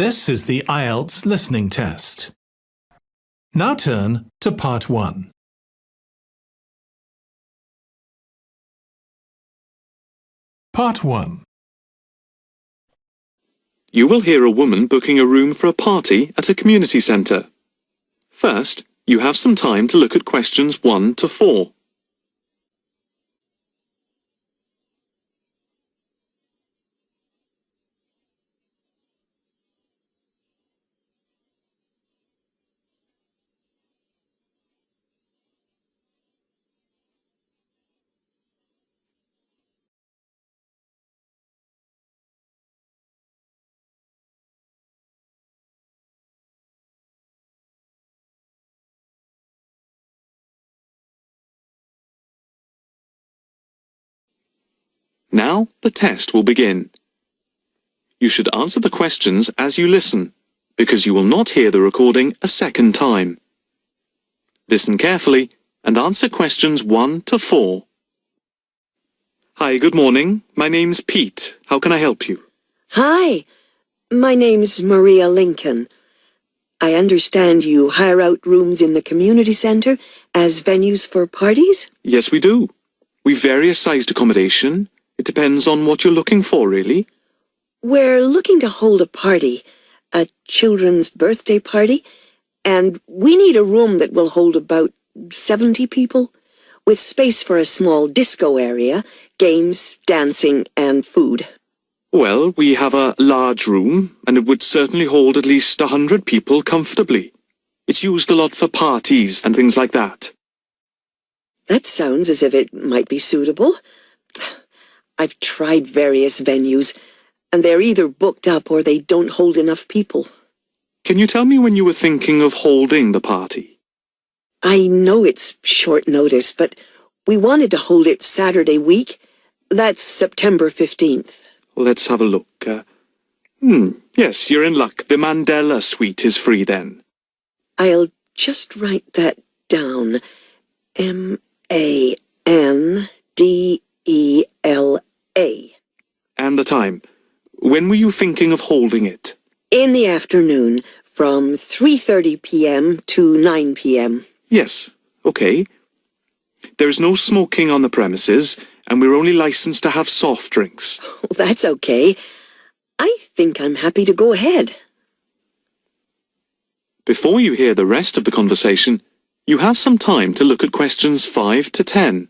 This is the IELTS listening test. Now turn to Part 1. Part 1. You will hear a woman booking a room for a party at a community centre. First, you have some time to look at questions 1 to 4. Now the test will begin. You should answer the questions as you listen, because you will not hear the recording a second time. Listen carefully and answer questions 1 to 4. Hi, good morning. My name's Pete. How can I help you? Hi, my name's Maria Lincoln. I understand you hire out rooms in the community centre as venues for parties? Yes, we do. We've various sized accommodation. It depends on what you're looking for, really. We're looking to hold a party, a children's birthday party, and we need a room that will hold about 70 people, with space for a small disco area, games, dancing, and food. Well, we have a large room, and it would certainly hold at least 100 people comfortably. It's used a lot for parties and things like that. That sounds as if it might be suitable. I've tried various venues, and they're either booked up or they don't hold enough people. Can you tell me when you were thinking of holding the party? I know it's short notice, but we wanted to hold it Saturday week. That's September 15th. Let's have a look. Yes, you're in luck. The Mandela suite is free then. I'll just write that down. M-A-N-D-E-L-A. And the time. When were you thinking of holding it? In the afternoon, from 3:30 p.m. to 9 p.m. Yes, okay. There's no smoking on the premises, and we're only licensed to have soft drinks. That's okay. I think I'm happy to go ahead. Before you hear the rest of the conversation, you have some time to look at questions 5 to 10.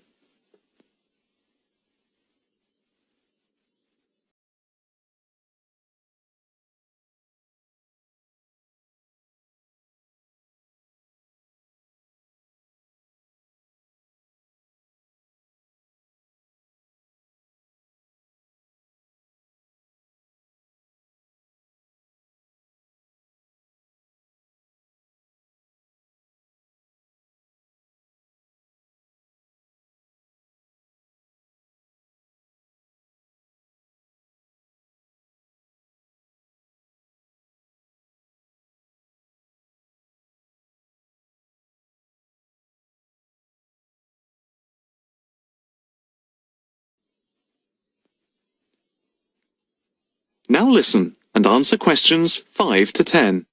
Now listen and answer questions 5 to 10.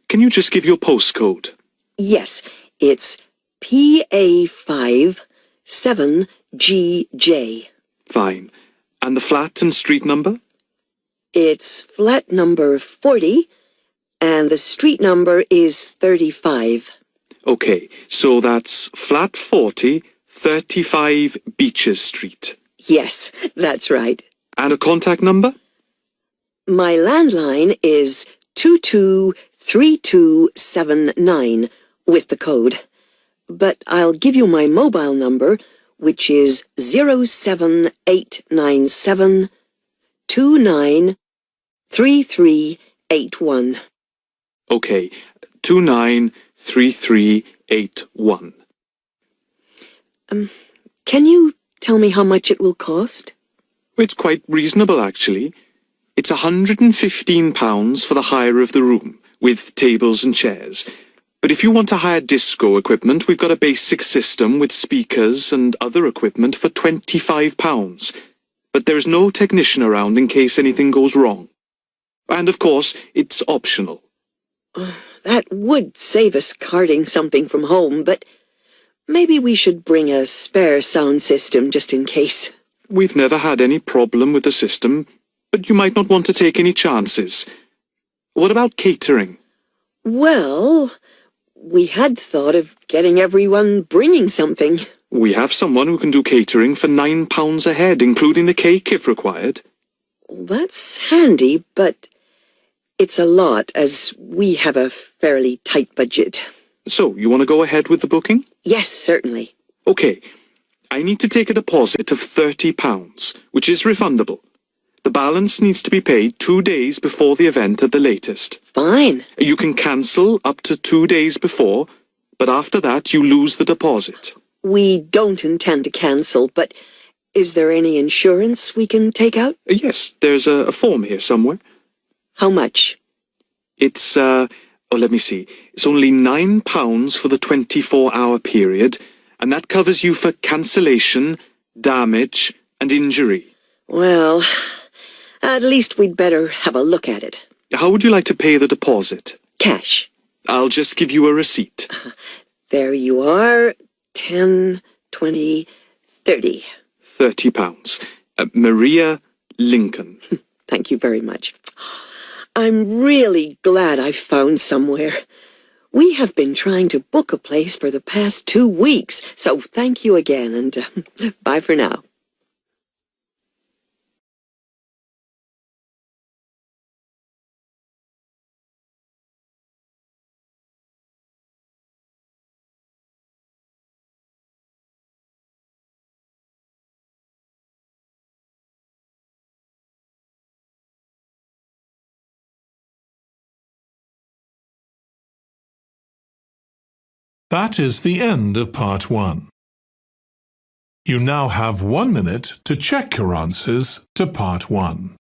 Can you just give your postcode? Yes, it's PA5 7GJ. Fine. And the flat and street number? It's flat number 40, and the street number is 35. Okay, so that's flat 40, 35 Beaches Street. Yes, that's right. And a contact number? My landline is 223279 with the code. But I'll give you my mobile number, which is 07897 293381. Okay, 293381. Can you tell me how much it will cost? It's quite reasonable, actually. It's £115 for the hire of the room, with tables and chairs. But if you want to hire disco equipment, we've got a basic system with speakers and other equipment for £25. But there is no technician around in case anything goes wrong. And of course, it's optional. That would save us carting something from home, but maybe we should bring a spare sound system just in case. We've never had any problem with the system, but you might not want to take any chances. What about catering? Well, we had thought of getting everyone bringing something. We have someone who can do catering for £9 a head, including the cake if required. That's handy, but it's a lot as we have a fairly tight budget. So, you want to go ahead with the booking? Yes, certainly. OK. I need to take a deposit of £30, which is refundable. The balance needs to be paid 2 days before the event at the latest. Fine. You can cancel up to 2 days before, but after that you lose the deposit. We don't intend to cancel, but is there any insurance we can take out? Yes, there's a form here somewhere. How much? It's, let me see. It's only £9 for the 24-hour period, and that covers you for cancellation, damage, and injury. Well, at least we'd better have a look at it. How would you like to pay the deposit? Cash. I'll just give you a receipt. There you are. 10, 20, 30. £30. Maria Lincoln. Thank you very much. I'm really glad I found somewhere. We have been trying to book a place for the past 2 weeks, so thank you again, and bye for now. That is the end of part 1. You now have 1 minute to check your answers to part 1.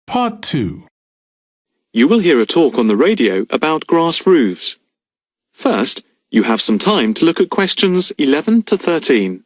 Part 2. You will hear a talk on the radio about grass roofs. First, you have some time to look at questions 11 to 13.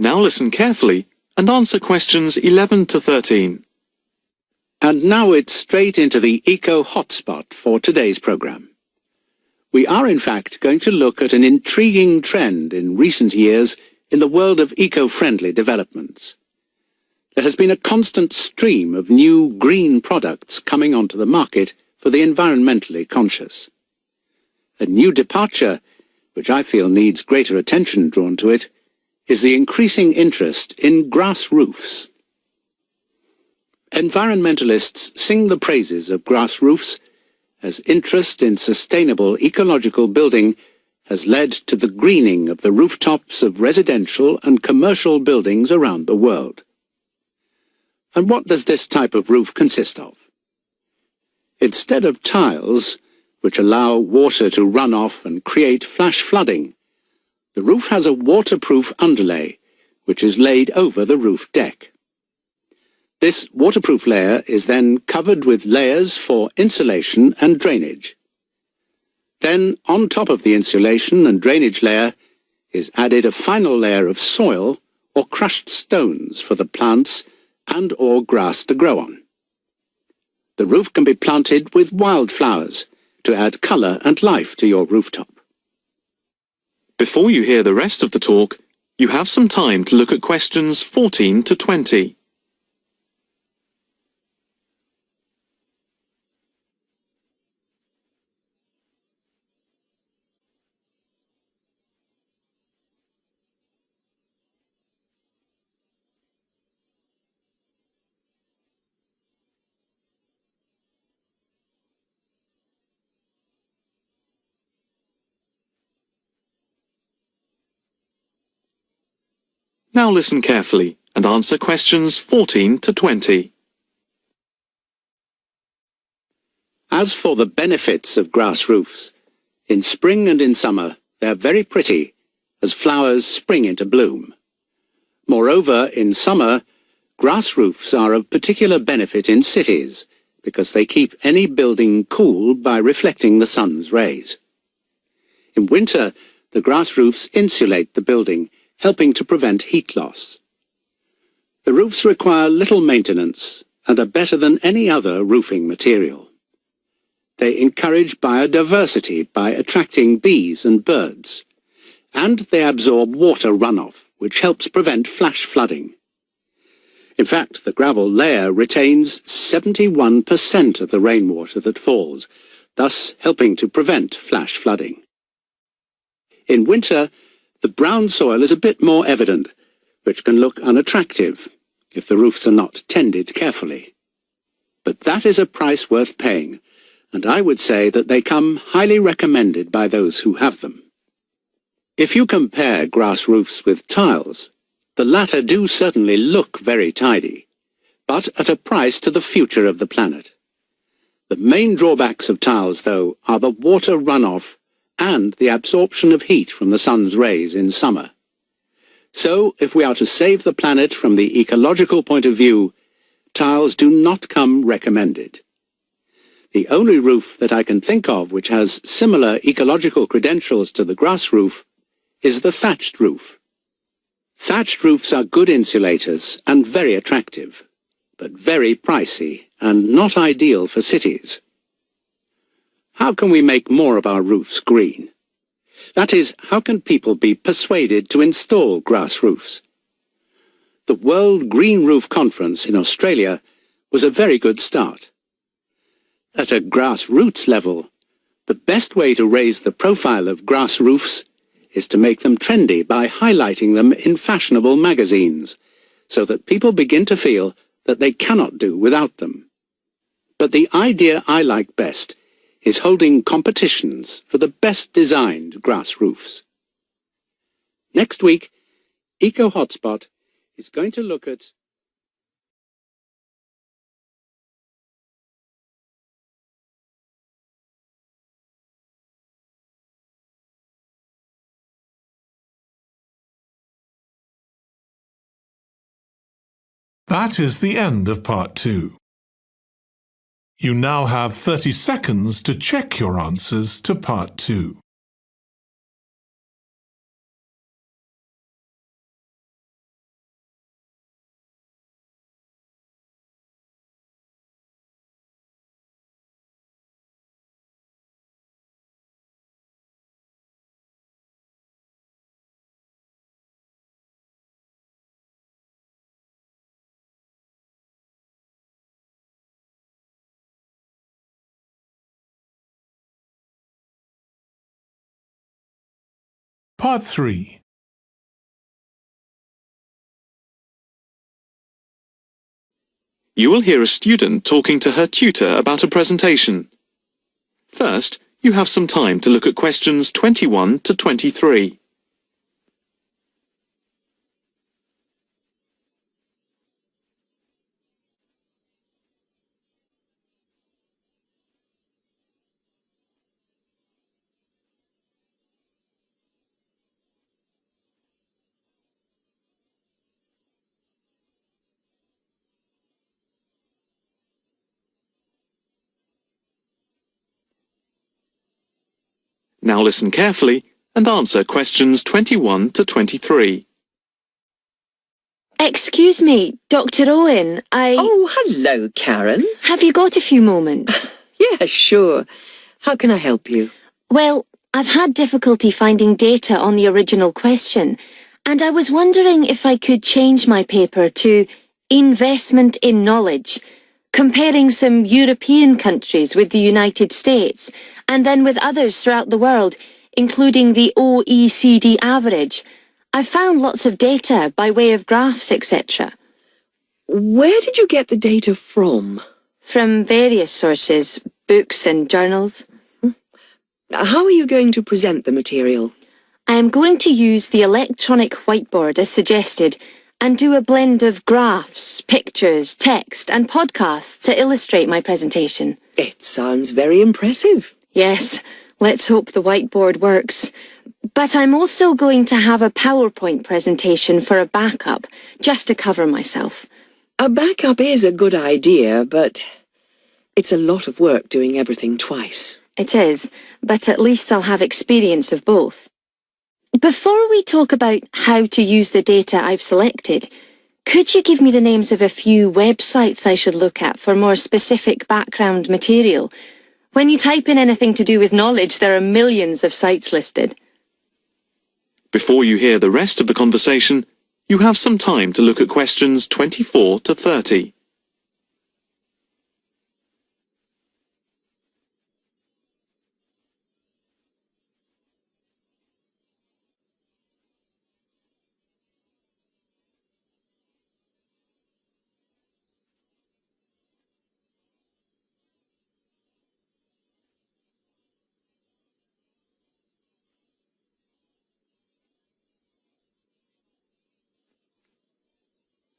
Now listen carefully and answer questions 11 to 13. And now it's straight into the Eco Hotspot for today's programme. We are in fact going to look at an intriguing trend in recent years in the world of eco-friendly developments. There has been a constant stream of new green products coming onto the market for the environmentally conscious. A new departure, which I feel needs greater attention drawn to it, is the increasing interest in grass roofs. Environmentalists sing the praises of grass roofs as interest in sustainable ecological building has led to the greening of the rooftops of residential and commercial buildings around the world. And what does this type of roof consist of? Instead of tiles, which allow water to run off and create flash flooding, the roof has a waterproof underlay, which is laid over the roof deck. This waterproof layer is then covered with layers for insulation and drainage. Then, on top of the insulation and drainage layer, is added a final layer of soil or crushed stones for the plants and/or grass to grow on. The roof can be planted with wildflowers to add colour and life to your rooftop. Before you hear the rest of the talk, you have some time to look at questions 14 to 20. Now listen carefully and answer questions 14 to 20. As for the benefits of grass roofs, in spring and in summer they are very pretty as flowers spring into bloom. Moreover, in summer, grass roofs are of particular benefit in cities because they keep any building cool by reflecting the sun's rays. In winter, the grass roofs insulate the building, helping to prevent heat loss. The roofs require little maintenance and are better than any other roofing material. They encourage biodiversity by attracting bees and birds, and they absorb water runoff, which helps prevent flash flooding. In fact, the gravel layer retains 71% of the rainwater that falls, thus helping to prevent flash flooding. In winter, the brown soil is a bit more evident, which can look unattractive if the roofs are not tended carefully. But that is a price worth paying, and I would say that they come highly recommended by those who have them. If you compare grass roofs with tiles, the latter do certainly look very tidy, but at a price to the future of the planet. The main drawbacks of tiles, though, are the water runoff and the absorption of heat from the sun's rays in summer. So, if we are to save the planet from the ecological point of view, tiles do not come recommended. The only roof that I can think of which has similar ecological credentials to the grass roof is the thatched roof. Thatched roofs are good insulators and very attractive, but very pricey and not ideal for cities. How can we make more of our roofs green? That is, how can people be persuaded to install grass roofs? The World Green Roof Conference in Australia was a very good start. At a grassroots level, the best way to raise the profile of grass roofs is to make them trendy by highlighting them in fashionable magazines, so that people begin to feel that they cannot do without them. But the idea I like best is holding competitions for the best designed grass roofs. Next week, Eco Hotspot is going to look at That is the end of part 2. You now have 30 seconds to check your answers to part 2. Part 3. You will hear a student talking to her tutor about a presentation. First, you have some time to look at questions 21 to 23. Now listen carefully and answer questions 21 to 23. Excuse me, Dr. Owen, Oh, hello, Karen. Have you got a few moments? Yeah, sure. How can I help you? Well, I've had difficulty finding data on the original question, and I was wondering if I could change my paper to Investment in Knowledge, comparing some European countries with the United States, and then with others throughout the world, including the OECD average. I found lots of data by way of graphs, etc. Where did you get the data from? From various sources, books and journals. How are you going to present the material? I am going to use the electronic whiteboard as suggested and do a blend of graphs, pictures, text and podcasts to illustrate my presentation. It sounds very impressive. Yes, let's hope the whiteboard works. But I'm also going to have a PowerPoint presentation for a backup, just to cover myself. A backup is a good idea, but it's a lot of work doing everything twice. It is, but at least I'll have experience of both. Before we talk about how to use the data I've selected, could you give me the names of a few websites I should look at for more specific background material? When you type in anything to do with knowledge, there are millions of sites listed. Before you hear the rest of the conversation, you have some time to look at questions 24 to 30.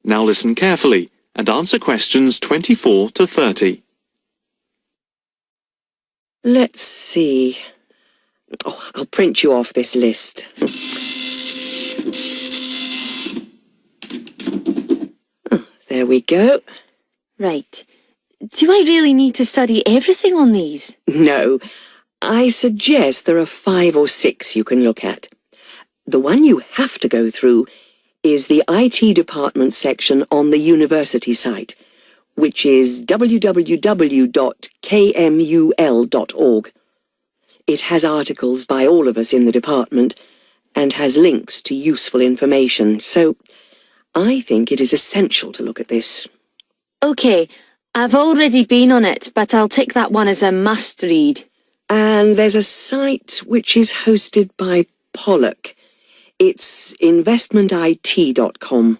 Now listen carefully and answer questions 24 to 30. Let's see. Oh, I'll print you off this list. Oh, there we go. Right. Do I really need to study everything on these? No, I suggest there are 5 or 6 you can look at. The one you have to go through is the IT department section on the university site, which is www.kmul.org. It has articles by all of us in the department and has links to useful information, so I think it is essential to look at this. OK, I've already been on it, but I'll tick that one as a must-read. And there's a site which is hosted by Pollock. It's investmentit.com.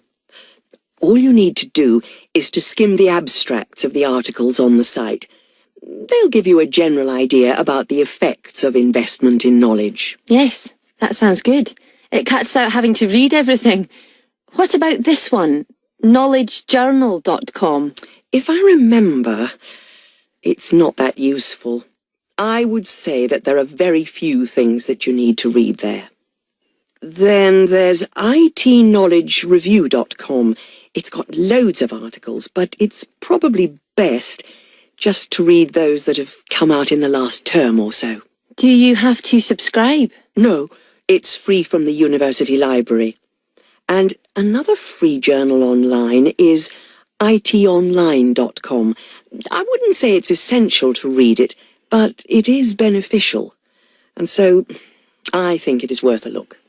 All you need to do is to skim the abstracts of the articles on the site. They'll give you a general idea about the effects of investment in knowledge. Yes, that sounds good. It cuts out having to read everything. What about this one? knowledgejournal.com. If I remember, it's not that useful. I would say that there are very few things that you need to read there. Then there's itknowledgereview.com. It's got loads of articles, but it's probably best just to read those that have come out in the last term or so. Do you have to subscribe? No, it's free from the university library. And another free journal online is itonline.com. I wouldn't say it's essential to read it, but it is beneficial. And so I think it is worth a look.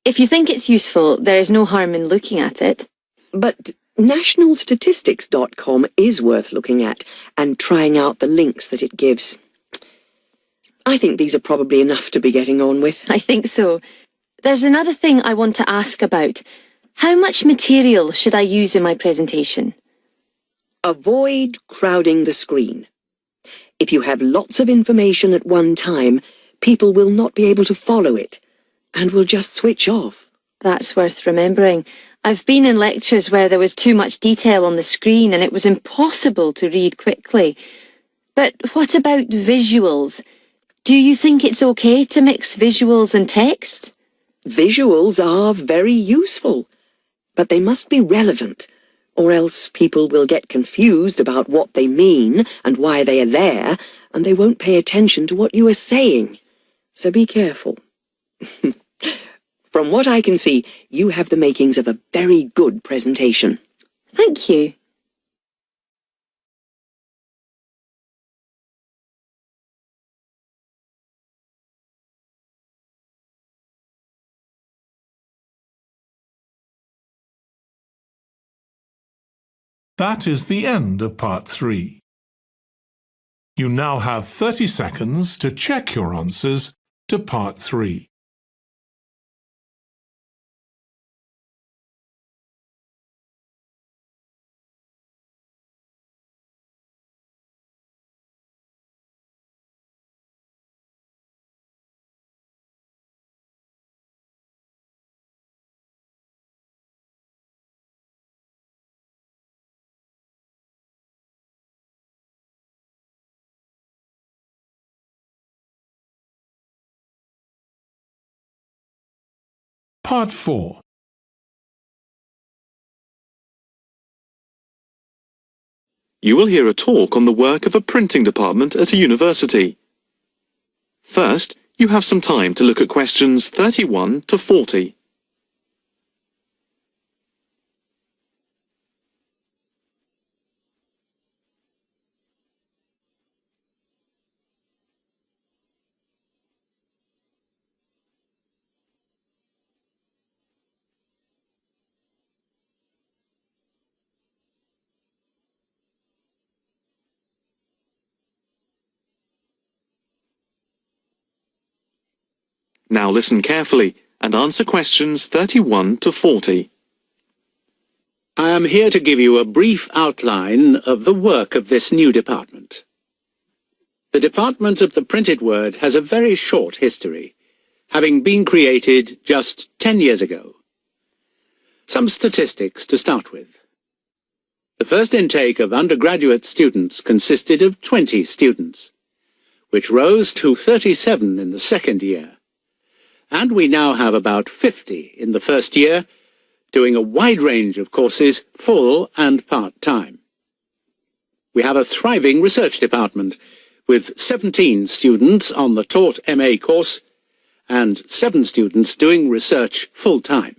If you think it's useful, there is no harm in looking at it. But nationalstatistics.com is worth looking at and trying out the links that it gives. I think these are probably enough to be getting on with. I think so. There's another thing I want to ask about. How much material should I use in my presentation? Avoid crowding the screen. If you have lots of information at one time, people will not be able to follow it and will just switch off. That's worth remembering. I've been in lectures where there was too much detail on the screen and it was impossible to read quickly. But what about visuals? Do you think it's okay to mix visuals and text? Visuals are very useful, but they must be relevant, or else people will get confused about what they mean and why they are there, and they won't pay attention to what you are saying. so be careful. From what I can see, you have the makings of a very good presentation. Thank you. That is the end of part 3. You now have 30 seconds to check your answers to part 3. Part 4. You will hear a talk on the work of a printing department at a university. First, you have some time to look at questions 31 to 40. Now listen carefully and answer questions 31 to 40. I am here to give you a brief outline of the work of this new department. The Department of the Printed Word has a very short history, having been created just 10 years ago. Some statistics to start with. The first intake of undergraduate students consisted of 20 students, which rose to 37 in the second year. And we now have about 50 in the first year, doing a wide range of courses, full and part-time. We have a thriving research department, with 17 students on the taught MA course, and 7 students doing research full-time.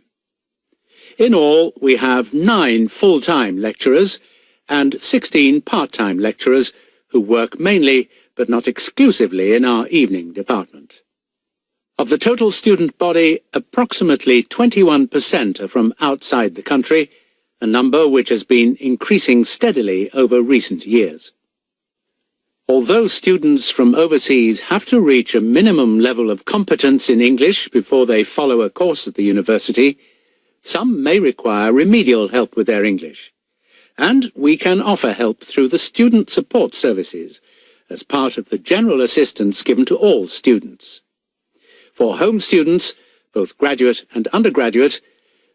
In all, we have 9 full-time lecturers and 16 part-time lecturers who work mainly, but not exclusively, in our evening department. Of the total student body, approximately 21% are from outside the country, a number which has been increasing steadily over recent years. Although students from overseas have to reach a minimum level of competence in English before they follow a course at the university, some may require remedial help with their English, and we can offer help through the Student Support Services as part of the general assistance given to all students. For home students, both graduate and undergraduate,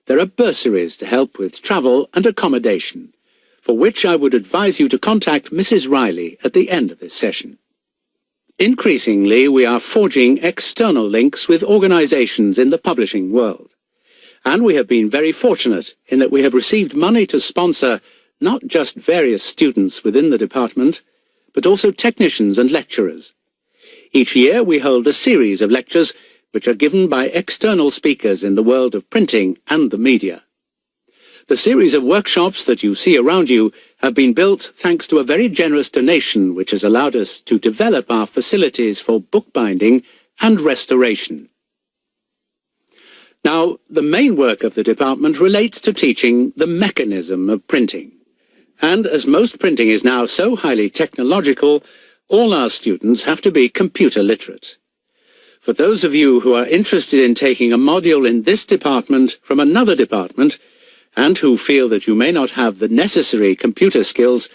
there are bursaries to help with travel and accommodation, for which I would advise you to contact Mrs. Riley at the end of this session. Increasingly, we are forging external links with organizations in the publishing world, and we have been very fortunate in that we have received money to sponsor not just various students within the department, but also technicians and lecturers. Each year we hold a series of lectures which are given by external speakers in the world of printing and the media. The series of workshops that you see around you have been built thanks to a very generous donation which has allowed us to develop our facilities for bookbinding and restoration. Now, the main work of the department relates to teaching the mechanism of printing. And as most printing is now so highly technological, all our students have to be computer literate. For those of you who are interested in taking a module in this department from another department, and who feel that you may not have the necessary computer skills,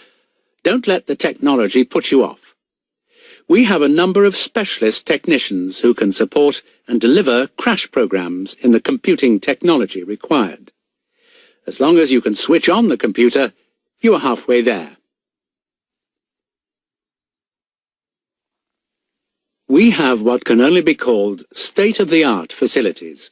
don't let the technology put you off. We have a number of specialist technicians who can support and deliver crash programs in the computing technology required. As long as you can switch on the computer, you are halfway there. We have what can only be called state-of-the-art facilities,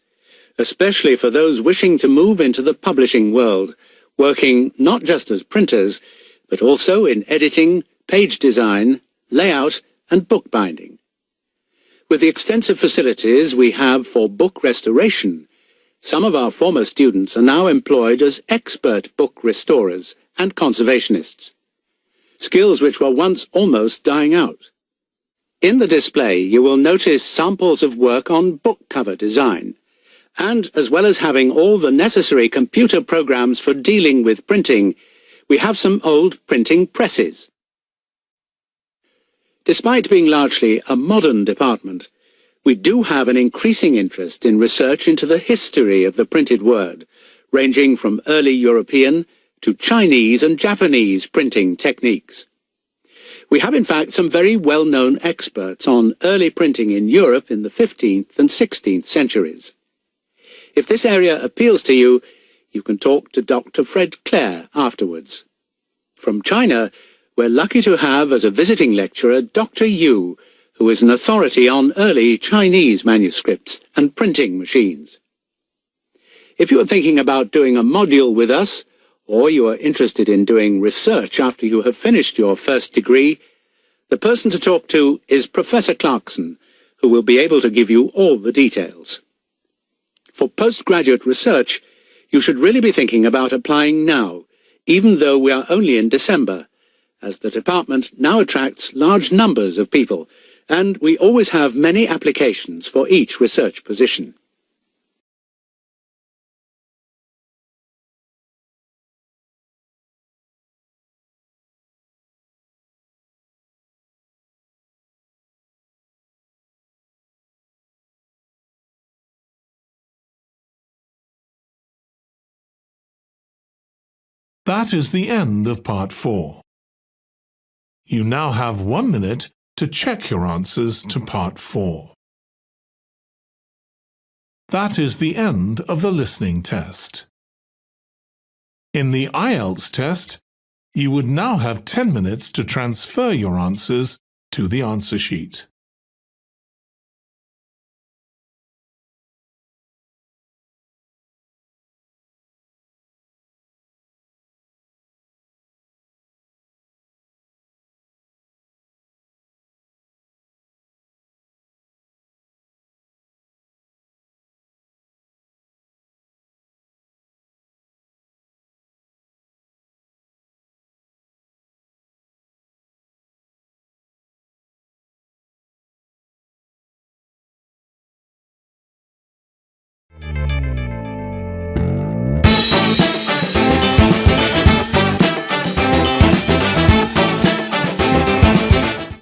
especially for those wishing to move into the publishing world, working not just as printers, but also in editing, page design, layout, and bookbinding. With the extensive facilities we have for book restoration, some of our former students are now employed as expert book restorers and conservationists, skills which were once almost dying out. In the display you will notice samples of work on book cover design, and as well as having all the necessary computer programs for dealing with printing, we have some old printing presses. Despite being largely a modern department, we do have an increasing interest in research into the history of the printed word, ranging from early European to Chinese and Japanese printing techniques. We have in fact some very well-known experts on early printing in Europe in the 15th and 16th centuries. If this area appeals to you, you can talk to Dr. Fred Clare afterwards. From China, we're lucky to have as a visiting lecturer Dr. Yu, who is an authority on early Chinese manuscripts and printing machines. If you are thinking about doing a module with us, or you are interested in doing research after you have finished your first degree, the person to talk to is Professor Clarkson, who will be able to give you all the details. For postgraduate research, you should really be thinking about applying now, even though we are only in December, as the department now attracts large numbers of people, and we always have many applications for each research position. That is the end of Part 4. You now have 1 minute to check your answers to Part 4. That is the end of the listening test. In the IELTS test, you would now have 10 minutes to transfer your answers to the answer sheet.